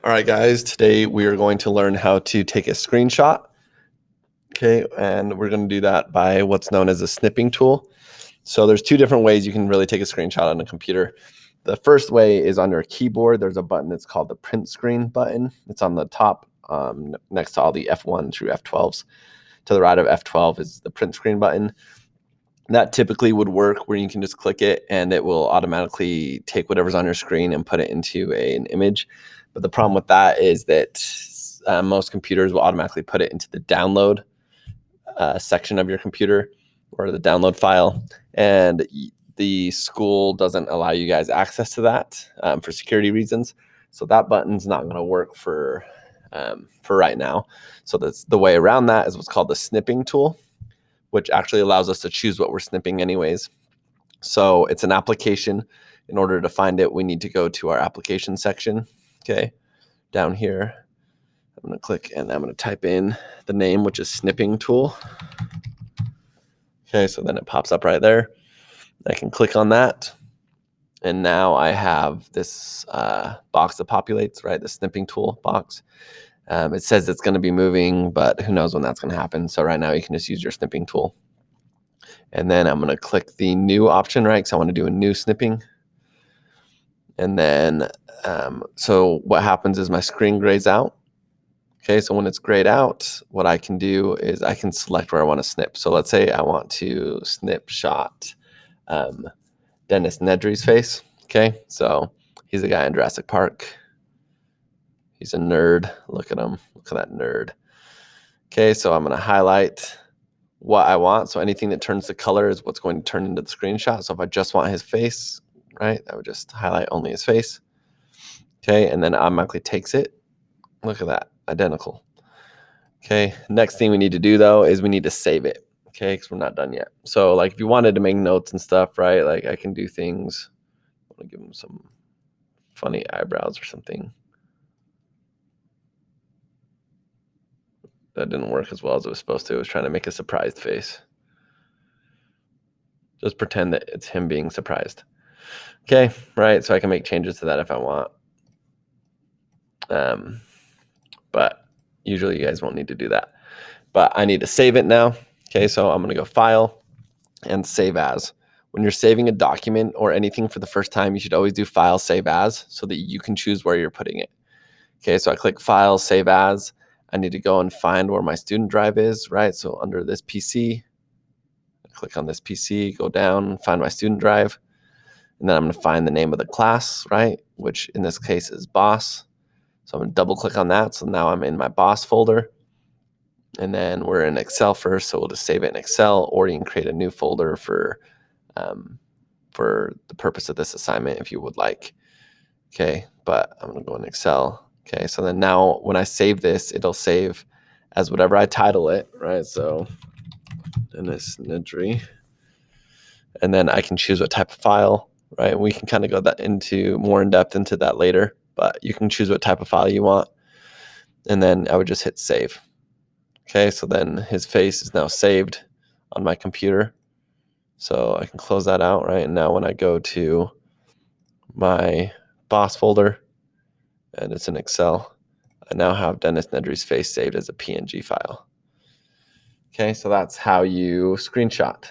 All right, guys, today we are going to learn how to take a screenshot. Okay, and we're going to do that by what's known as a snipping tool. So there's two different ways you can really take a screenshot on a computer. The first way is on your keyboard. There's a button that's called the print screen button. It's on the top next to all the F1 through F12s. To the right of F12 is the print screen button. That typically would work where you can just click it and it will automatically take whatever's on your screen and put it into an image. But the problem with that is that most computers will automatically put it into the download section of your computer or the download file. And the school doesn't allow you guys access to that for security reasons. So that button's not going to work for right now. So that's the way around that is what's called the snipping tool, which actually allows us to choose what we're snipping anyways. So it's an application. In order to find it, we need to go to our application section. Okay, down here, I'm going to click and I'm going to type in the name, which is snipping tool. Okay, so then it pops up right there. I can click on that. And now I have this box that populates, right? The snipping tool box. It says it's going to be moving, but who knows when that's going to happen. So right now you can just use your snipping tool. And then I'm going to click the new option, right? Because I want to do a new snipping. And then, so what happens is my screen grays out. Okay, so when it's grayed out, what I can do is I can select where I want to snip. So let's say I want to snip shot Dennis Nedry's face. Okay, so he's a guy in Jurassic Park. He's a nerd. Look at him. Look at that nerd. Okay, so I'm going to highlight what I want. So anything that turns the color is what's going to turn into the screenshot. So if I just want his face, right, I would just highlight only his face. Okay, and then it automatically takes it. Look at that, identical. Okay, next thing we need to do though is we need to save it. Okay, because we're not done yet. So like if you wanted to make notes and stuff, right, like I can do things. I want to give him some funny eyebrows or something. That didn't work as well as it was supposed to. It was trying to make a surprised face. Just pretend that it's him being surprised. Okay, right, so I can make changes to that if I want. But usually you guys won't need to do that. But I need to save it now. Okay, so I'm going to go File and Save As. When you're saving a document or anything for the first time, you should always do File, Save As so that you can choose where you're putting it. Okay, so I click File, Save As. I need to go and find where my student drive is, right? So under this PC, click on this PC, go down, find my student drive. And then I'm going to find the name of the class, right? Which in this case is boss. So I'm going to double click on that. So now I'm in my boss folder. And then we're in Excel first. So we'll just save it in Excel, or you can create a new folder for the purpose of this assignment if you would like. Okay, but I'm going to go in Excel. Okay, so then now when I save this, it'll save as whatever I title it, right? So Dennis Nedry. And then I can choose what type of file, right? We can kind of go that into more in depth into that later, but you can choose what type of file you want. And then I would just hit save. Okay, so then his face is now saved on my computer. So I can close that out, right? And now when I go to my boss folder, and it's in Excel, I now have Dennis Nedry's face saved as a PNG file. Okay, so that's how you screenshot.